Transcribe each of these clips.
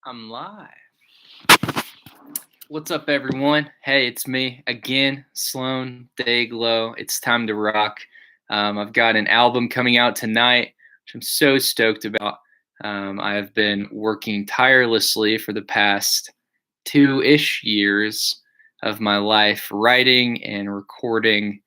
I'm live. What's up, everyone? Hey, it's me again, Sloan Dayglow. It's time to rock. I've got an album coming out tonight, which I'm so stoked about. I have been working tirelessly for the past 2-ish years of my life, writing and recording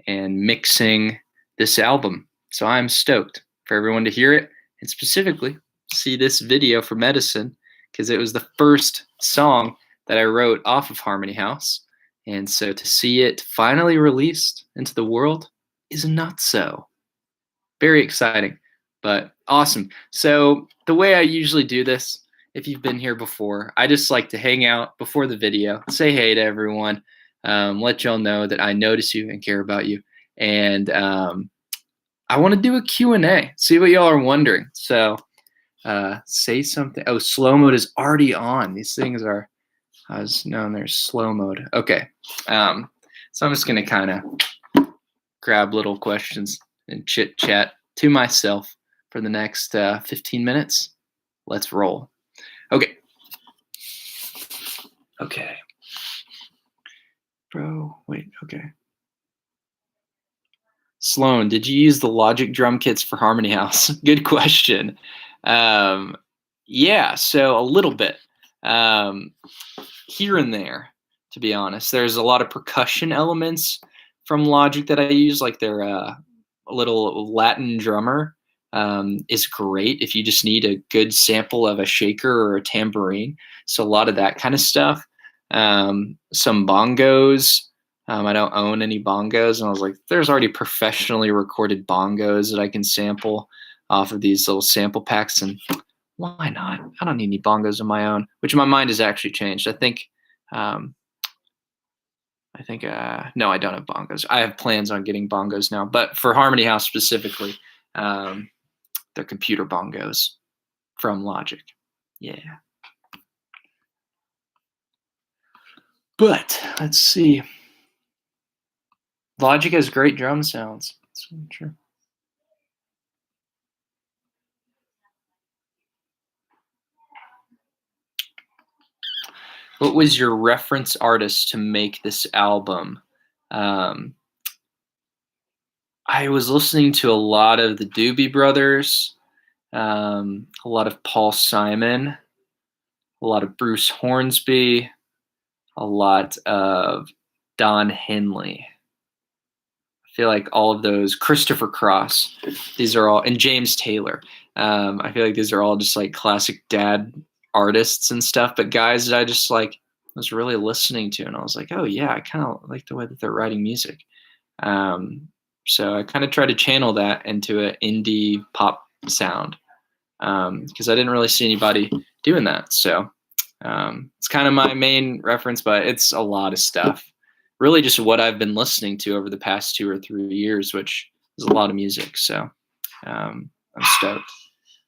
and mixing this album. So I'm stoked for everyone to hear it and specifically see this video for Medicine, because it was the first song that I wrote off of Harmony House. And so to see it finally released into the world is not so. Very exciting, but awesome. So the way I usually do this, if you've been here before, I just like to hang out before the video, say hey to everyone, let y'all know that I notice you and care about you. And I want to do a Q&A, see what y'all are wondering. So say something. Oh, slow mode is already on. These things are, I was known there's slow mode. Okay. So I'm just going to kind of grab little questions and chit chat to myself for the next 15 minutes. Let's roll. Okay. Okay. Bro, wait, okay. Sloan, did you use the Logic drum kits for Harmony House? Good question. Yeah, so a little bit. Here and there, to be honest. There's a lot of percussion elements from Logic that I use, like their little Latin drummer is great if you just need a good sample of a shaker or a tambourine. So a lot of that kind of stuff. Some bongos. I don't own any bongos, and I was like, there's already professionally recorded bongos that I can sample off of these little sample packs, and why not? I don't need any bongos of my own, which my mind has actually changed. I think no, I don't have bongos. I have plans on getting bongos now, but for Harmony House specifically, they're computer bongos from Logic. Yeah. But let's see. Logic has great drum sounds. That's true. What was your reference artist to make this album? I was listening to a lot of the Doobie Brothers, a lot of Paul Simon, a lot of Bruce Hornsby, a lot of Don Henley. I feel like all of those, Christopher Cross, these are all, and James Taylor. I feel like these are all just like classic dad artists and stuff, but guys that I just like was really listening to, and I was like, oh yeah, I kind of like the way that they're writing music. So I kind of try to channel that into an indie pop sound, because I didn't really see anybody doing that. So it's kind of my main reference, but it's a lot of stuff. Really just what I've been listening to over the past 2 or 3 years, which is a lot of music. So I'm stoked.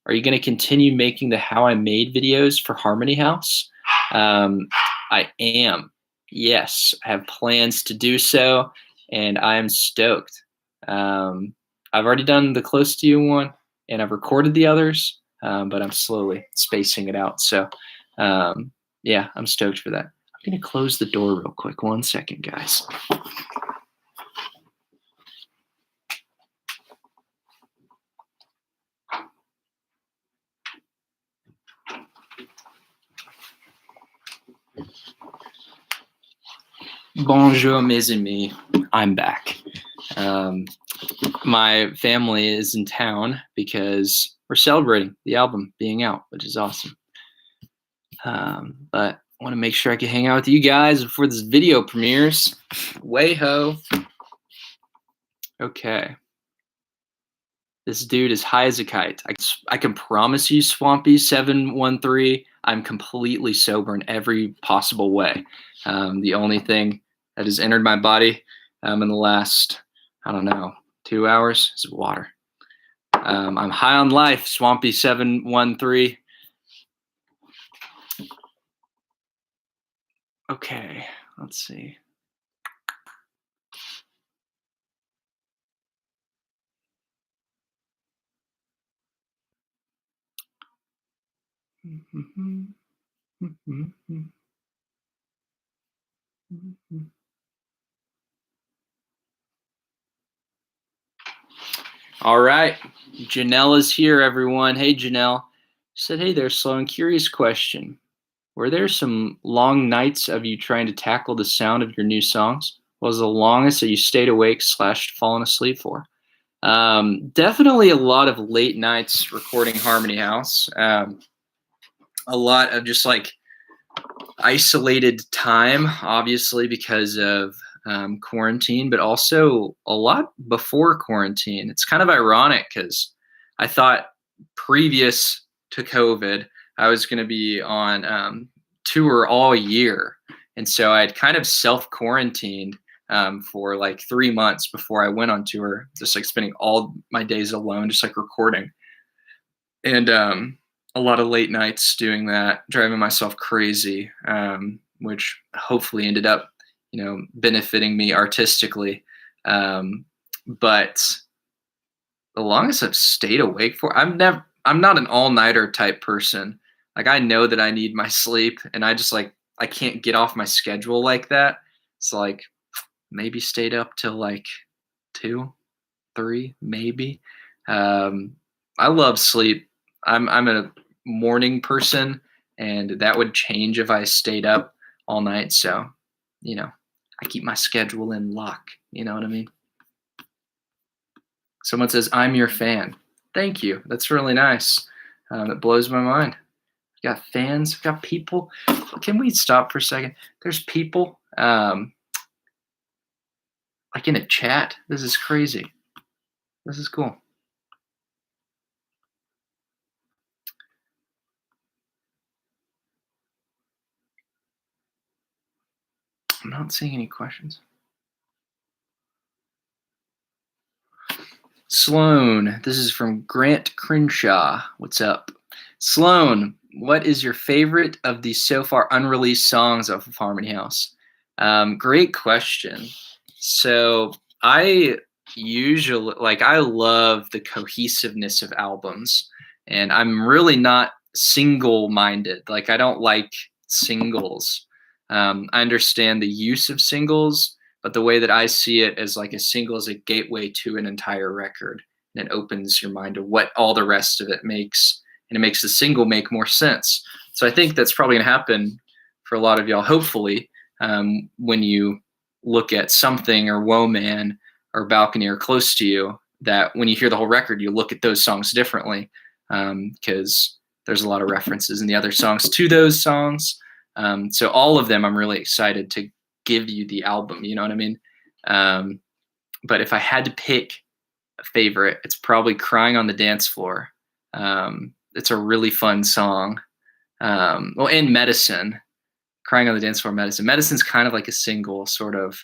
Are you going to continue making the How I Made videos for Harmony House? I am. Yes, I have plans to do so, and I am stoked. I've already done the Close to You one, and I've recorded the others, but I'm slowly spacing it out. So yeah, I'm stoked for that. I'm going to close the door real quick. 1 second, guys. Bonjour, mes amis. I'm back. My family is in town because we're celebrating the album being out, which is awesome. But I want to make sure I can hang out with you guys before this video premieres. Way-ho. Okay. This dude is high as a kite. I can promise you, Swampy713, I'm completely sober in every possible way. The only thing that has entered my body in the last, I don't know, 2 hours is water. I'm high on life, Swampy713. Okay, let's see. All right. Janelle is here, everyone. Hey, Janelle. She said, hey there, Sloan. Curious question. Were there some long nights of you trying to tackle the sound of your new songs? What was the longest that you stayed awake / fallen asleep for? Definitely a lot of late nights recording Harmony House. A lot of just like isolated time, obviously because of quarantine, but also a lot before quarantine. It's kind of ironic because I thought previous to COVID, I was going to be on tour all year. And so I had kind of self quarantined for like 3 months before I went on tour, just like spending all my days alone, just like recording. And a lot of late nights doing that, driving myself crazy, which hopefully ended up, benefiting me artistically. But the longest I've stayed awake for, I'm not an all-nighter type person. Like I know that I need my sleep, and I just like I can't get off my schedule like that. It's like maybe stayed up till like 2, 3, maybe. I love sleep. I'm a morning person, and that would change if I stayed up all night. So, I keep my schedule in lock. You know what I mean? Someone says, I'm your fan. Thank you. That's really nice. It blows my mind. We got fans, we got people. Can we stop for a second? There's people like in a chat. This is crazy. This is cool. I'm not seeing any questions. Sloan, this is from Grant Crenshaw. What's up? Sloan, what is your favorite of the so far unreleased songs of Harmony House? Great question. So I I love the cohesiveness of albums, and I'm really not single-minded. Like I don't like singles. I understand the use of singles, but the way that I see it is like a single is a gateway to an entire record, and it opens your mind to what all the rest of it makes, and it makes the single make more sense. So I think that's probably going to happen for a lot of y'all, hopefully, when you look at Something or Woe Man or Balcony or Close to You, that when you hear the whole record, you look at those songs differently because there's a lot of references in the other songs to those songs. So all of them, I'm really excited to give you the album, you know what I mean? But if I had to pick a favorite, it's probably Crying on the Dance Floor. It's a really fun song. And Medicine. Crying on the Dance Floor, Medicine. Medicine's kind of like a single, sort of.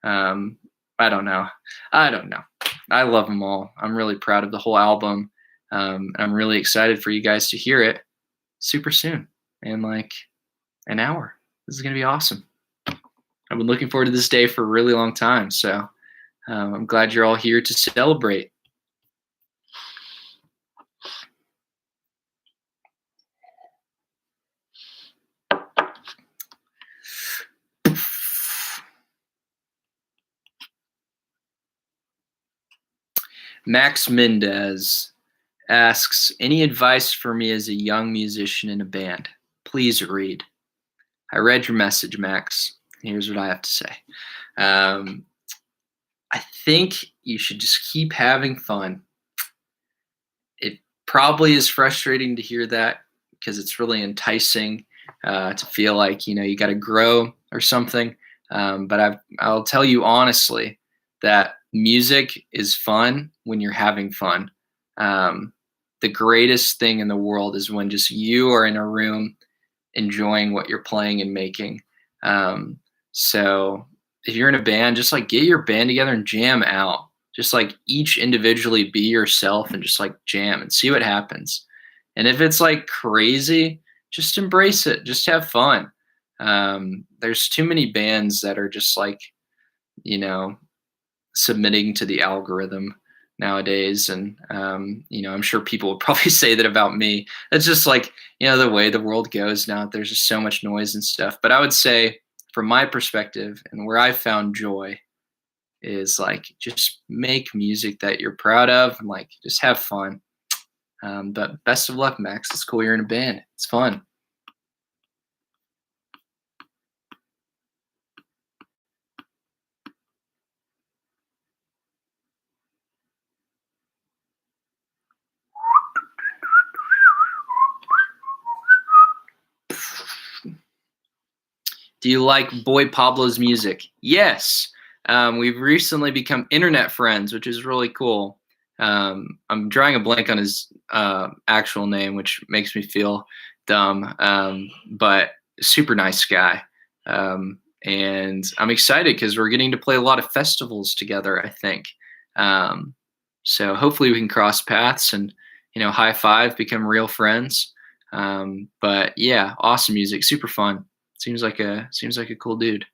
I don't know. I love them all. I'm really proud of the whole album. And I'm really excited for you guys to hear it super soon, in like an hour. This is going to be awesome. I've been looking forward to this day for a really long time. So I'm glad you're all here to celebrate. Max Mendez asks, any advice for me as a young musician in a band? Please read. I read your message, Max. Here's what I have to say. I think you should just keep having fun. It probably is frustrating to hear that because it's really enticing to feel like, you got to grow or something. But I'll tell you honestly that music is fun when you're having fun. The greatest thing in the world is when just you are in a room enjoying what you're playing and making. So if you're in a band, just like get your band together and jam out. Just like each individually be yourself and just like jam and see what happens. And if it's like crazy, just embrace it. Just have fun. There's too many bands that are just like, submitting to the algorithm nowadays. And, I'm sure people would probably say that about me. It's just like, the way the world goes now, there's just so much noise and stuff. But I would say, from my perspective and where I found joy, is like just make music that you're proud of and like just have fun. But best of luck, Max. It's cool you're in a band. It's fun. Do you like Boy Pablo's music? Yes. We've recently become internet friends, which is really cool. I'm drawing a blank on his actual name, which makes me feel dumb, but super nice guy. And I'm excited because we're getting to play a lot of festivals together, I think. Um, so hopefully we can cross paths and, high five, become real friends. But yeah, awesome music, super fun. Seems like a cool dude.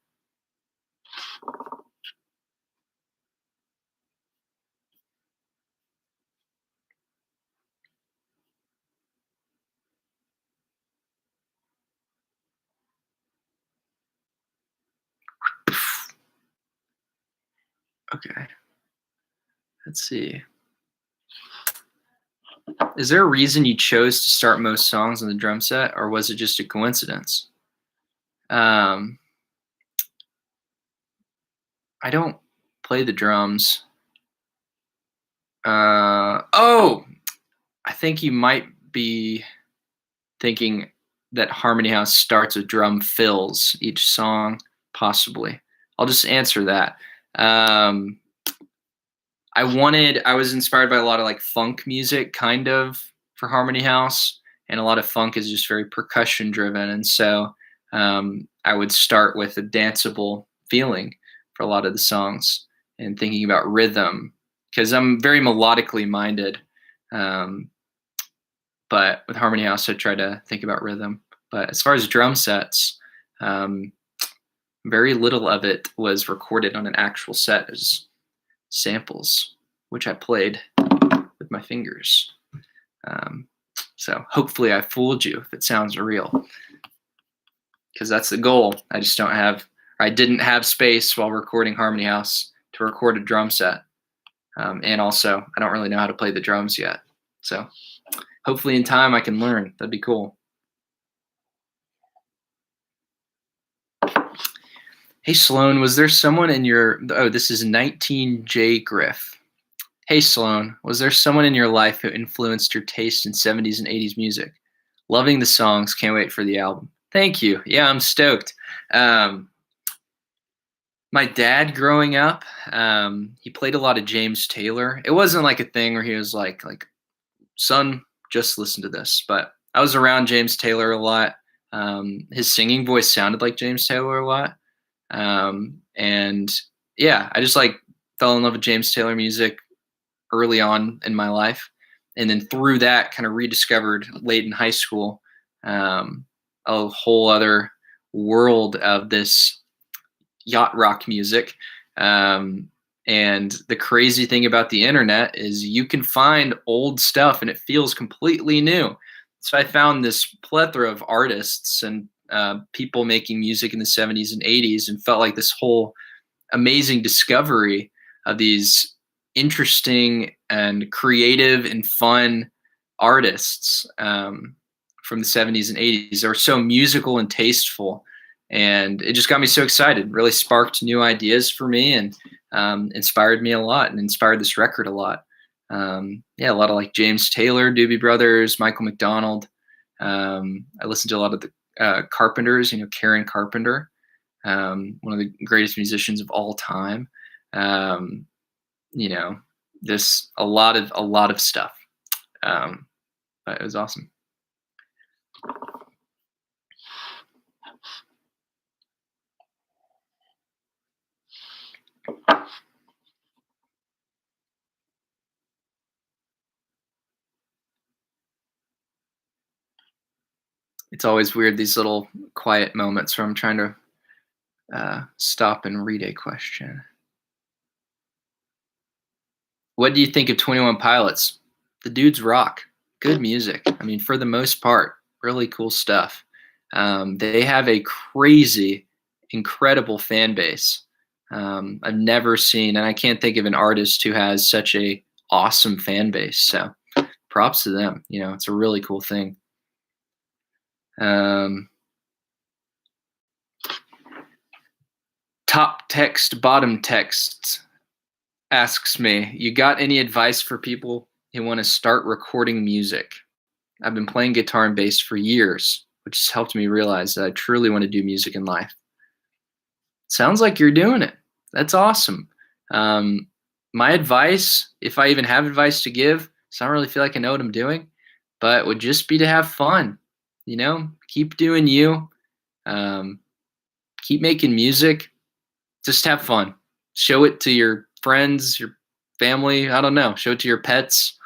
Okay, let's see. Is there a reason you chose to start most songs on the drum set, or was it just a coincidence? Um, I don't play the drums. Oh, I think you might be thinking that Harmony House starts with drum fills each song, possibly. I'll just answer that. Um, I was inspired by a lot of like funk music, kind of, for Harmony House, and a lot of funk is just very percussion driven, and so I would start with a danceable feeling for a lot of the songs and thinking about rhythm because I'm very melodically minded. Um, but with Harmony House, I try to think about rhythm. But as far as drum sets, um, very little of it was recorded on an actual set as samples, which I played with my fingers. Um, so hopefully I fooled you if it sounds real, because that's the goal. I didn't have space while recording Harmony House to record a drum set. And also, I don't really know how to play the drums yet. So hopefully in time I can learn. That'd be cool. Hey Sloan, was there someone in your this is 19J Griff. Hey Sloan, was there someone in your life who influenced your taste in 70s and 80s music? Loving the songs, can't wait for the album. Thank you. Yeah, I'm stoked. Um, my dad growing up, he played a lot of James Taylor. It wasn't like a thing where he was like, son, just listen to this. But I was around James Taylor a lot. His singing voice sounded like James Taylor a lot. And yeah, I just like fell in love with James Taylor music early on in my life. And then through that kind of rediscovered late in high school, a whole other world of this yacht rock music. And the crazy thing about the internet is you can find old stuff and it feels completely new. So I found this plethora of artists and people making music in the 70s and 80s and felt like this whole amazing discovery of these interesting and creative and fun artists from the 70s and 80s. They were so musical and tasteful. And it just got me so excited, really sparked new ideas for me and inspired me a lot and inspired this record a lot. Yeah, a lot of like James Taylor, Doobie Brothers, Michael McDonald. I listened to a lot of the Carpenters, Karen Carpenter, one of the greatest musicians of all time. This a lot of stuff. But it was awesome. It's always weird, these little quiet moments where I'm trying to stop and read a question. What do you think of 21 Pilots? The dudes rock. Good music. I mean, for the most part, really cool stuff. They have a crazy, incredible fan base. I've never seen, and I can't think of an artist who has such a awesome fan base. So props to them. You know, it's a really cool thing. Top text, bottom text asks me, you got any advice for people who want to start recording music? I've been playing guitar and bass for years, which has helped me realize that I truly want to do music in life. Sounds like you're doing it. That's awesome. My advice, if I even have advice to give, so I don't really feel like I know what I'm doing, but would just be to have fun. You know, keep doing you. Keep making music. Just have fun. Show it to your friends, your family. I don't know. Show it to your pets.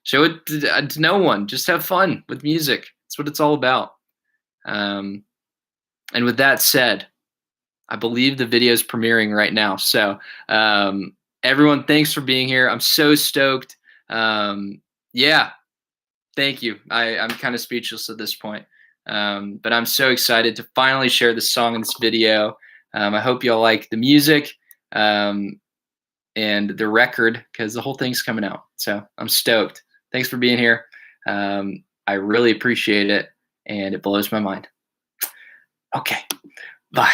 Show it to no one. Just have fun with music. That's what it's all about. And with that said, I believe the video is premiering right now. So everyone, thanks for being here. I'm so stoked. Yeah, thank you. I'm kind of speechless at this point. But I'm so excited to finally share this song in this video. I hope you all like the music and the record, because the whole thing's coming out. So I'm stoked. Thanks for being here. I really appreciate it, and it blows my mind. Okay, bye.